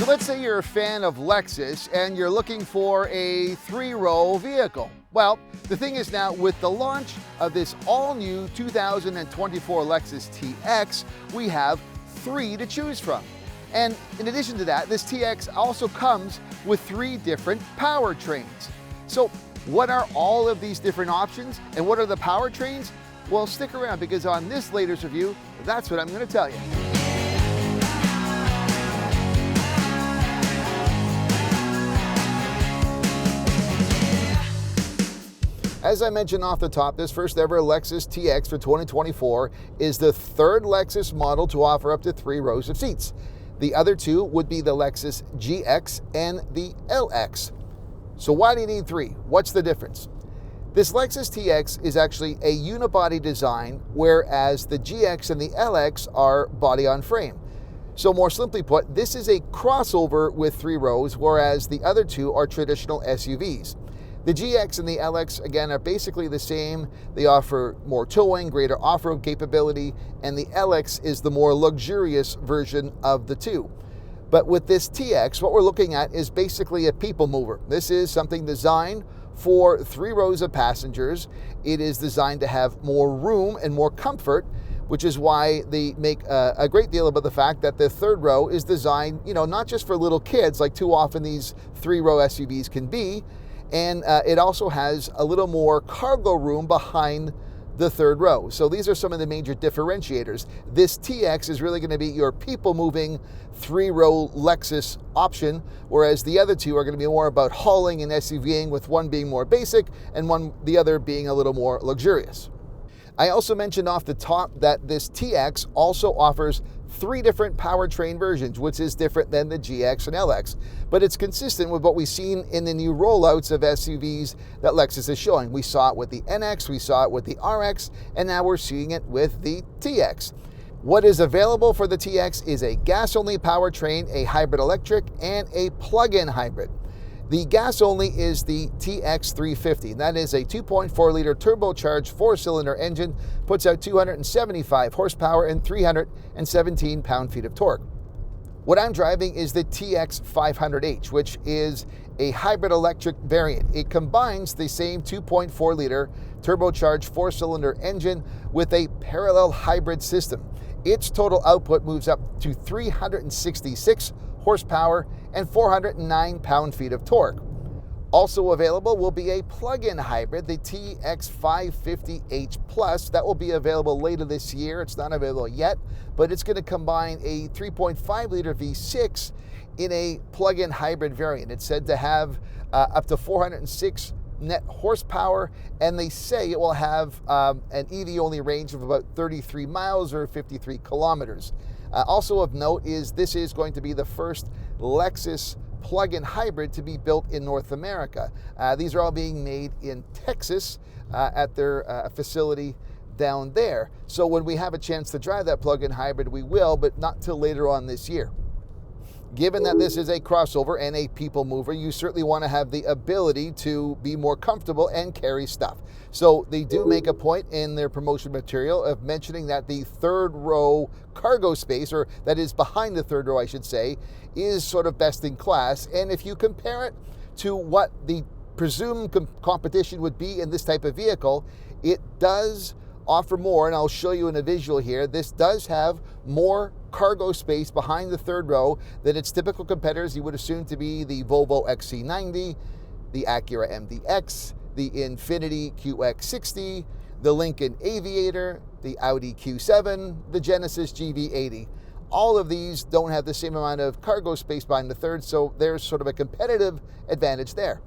let's say you're a fan of Lexus and you're looking for a three-row vehicle. Well, the thing is now with the launch of this all-new 2024 Lexus TX, we have three to choose from. And in addition to that, this TX also comes with three different powertrains. So what are all of these different options and what are the powertrains? Well, stick around because on this latest review, that's what I'm going to tell you. As I mentioned off the top, this first ever Lexus TX for 2024 is the third Lexus model to offer up to 3 rows of seats. The other two would be the Lexus GX and the LX. So why do you need 3? What's the difference? This Lexus TX is actually a unibody design, whereas the GX and the LX are body on frame. So more simply put, this is a crossover with 3 rows, whereas the other two are traditional SUVs. The GX and the LX, again, are basically the same. They offer more towing, greater off-road capability, and the LX is the more luxurious version of the two. But with this TX, what we're looking at is basically a people mover. This is something designed for 3 rows of passengers. It is designed to have more room and more comfort, which is why they make a great deal about the fact that the third row is designed, not just for little kids, like too often these 3-row SUVs can be, and it also has a little more cargo room behind the third row. So these are some of the major differentiators. This TX is really going to be your people-moving 3-row Lexus option, whereas the other two are going to be more about hauling and SUVing, with one being more basic and the other being a little more luxurious. I also mentioned off the top that this TX also offers 3 different powertrain versions, which is different than the GX and LX, but it's consistent with what we've seen in the new rollouts of SUVs that Lexus is showing. We saw it with the NX, we saw it with the RX, and now we're seeing it with the TX. What is available for the TX is a gas-only powertrain, a hybrid electric, and a plug-in hybrid. The gas-only is the TX 350. That is a 2.4-liter turbocharged 4-cylinder engine, puts out 275 horsepower and 317 pound-feet of torque. What I'm driving is the TX 500H, which is a hybrid electric variant. It combines the same 2.4-liter turbocharged 4-cylinder engine with a parallel hybrid system. Its total output moves up to 366 horsepower and 409 pound-feet of torque. Also available will be a plug-in hybrid, the TX 550H Plus. That will be available later this year. It's not available yet, but it's going to combine a 3.5-liter V6 in a plug-in hybrid variant. It's said to have up to 406 net horsepower, and they say it will have an EV-only range of about 33 miles or 53 kilometers. Also of note is this is going to be the first Lexus plug-in hybrid to be built in North America. These are all being made in Texas at their facility down there. So when we have a chance to drive that plug-in hybrid, we will, but not till later on this year. Given that this is a crossover and a people mover, you certainly want to have the ability to be more comfortable and carry stuff. So they do make a point in their promotion material of mentioning that the third row cargo space, or that is behind the third row, I should say, is sort of best in class. And if you compare it to what the presumed competition would be in this type of vehicle, it does offer more, and I'll show you in a visual here. This does have more cargo space behind the third row than its typical competitors. You would assume to be the Volvo XC90, the Acura MDX, the Infiniti QX60, the Lincoln Aviator, the Audi Q7, the Genesis GV80. All of these don't have the same amount of cargo space behind the third, so there's sort of a competitive advantage there.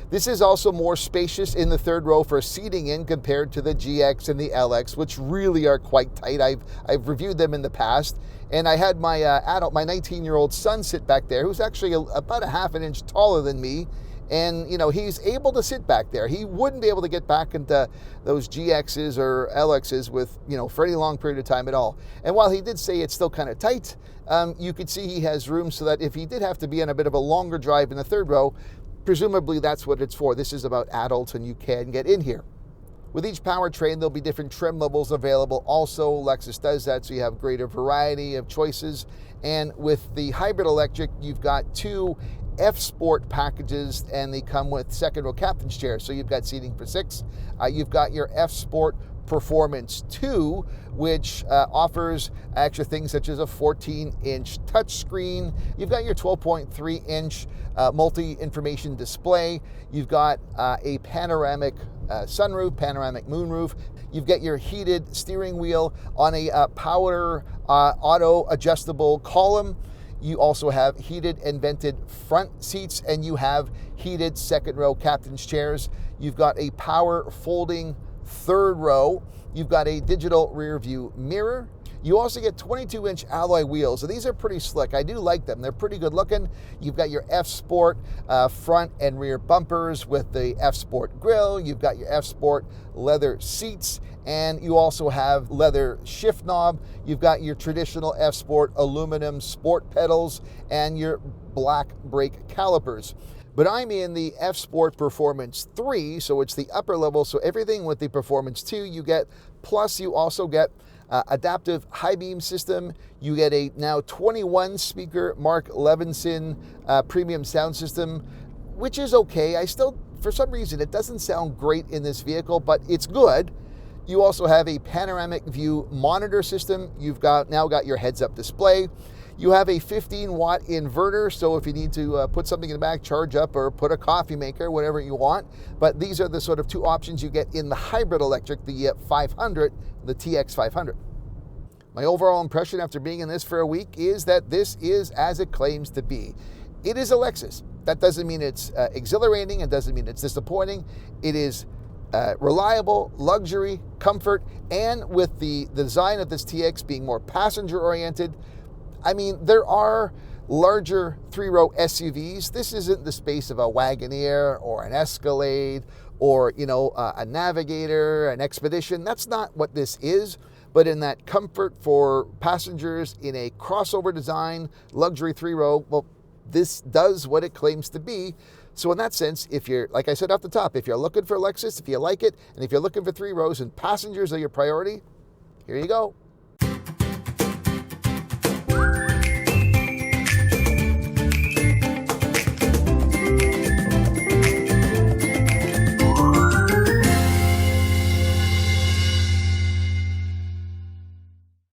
This is also more spacious in the third row for seating in compared to the GX and the LX, which really are quite tight. I've reviewed them in the past, and I had my my 19-year-old son sit back there, who's actually about a half an inch taller than me, and he's able to sit back there. He wouldn't be able to get back into those GXs or LXs with for any long period of time at all. And while he did say it's still kind of tight, you could see he has room so that if he did have to be on a bit of a longer drive in the third row, presumably that's what it's for. This is about adults and you can get in here. With each powertrain, there'll be different trim levels available. Also, Lexus does that, so you have greater variety of choices. And with the hybrid electric, you've got 2 F-Sport packages, and they come with second row captain's chairs. So you've got seating for 6. You've got your F-Sport Performance 2, which offers extra things such as a 14-inch touchscreen. You've got your 12.3-inch multi-information display. You've got a panoramic sunroof, panoramic moonroof. You've got your heated steering wheel on a power auto adjustable column. You also have heated and vented front seats, and you have heated second row captain's chairs. You've got a power folding third row. You've got a digital rear view mirror. You also get 22-inch alloy wheels. So these are pretty slick. I do like them. They're pretty good looking. You've got your F-Sport front and rear bumpers with the F-Sport grille. You've got your F-Sport leather seats, and you also have leather shift knob. You've got your traditional F-Sport aluminum sport pedals and your black brake calipers. But I'm in the F-Sport Performance 3, so it's the upper level. So everything with the Performance 2 you get, plus you also get adaptive high beam system. You get a now 21 speaker Mark Levinson premium sound system, which is okay. I still, for some reason, it doesn't sound great in this vehicle, but it's good. You also have a panoramic view monitor system. You've now got your heads-up display. You have a 15-watt inverter, so if you need to put something in the back, charge up, or put a coffee maker, whatever you want. But these are the sort of 2 options you get in the hybrid electric, the 500, the TX 500. My overall impression after being in this for a week is that this is as it claims to be. It is a Lexus. That doesn't mean it's exhilarating. It doesn't mean it's disappointing. It is reliable, luxury, comfort, and with the design of this TX being more passenger-oriented. I mean, there are larger 3-row SUVs. This isn't the space of a Wagoneer or an Escalade or, a Navigator, an Expedition. That's not what this is. But in that comfort for passengers in a crossover design, luxury 3-row, well, this does what it claims to be. So in that sense, if you're, like I said off the top, if you're looking for a Lexus, if you like it, and if you're looking for 3 rows and passengers are your priority, here you go.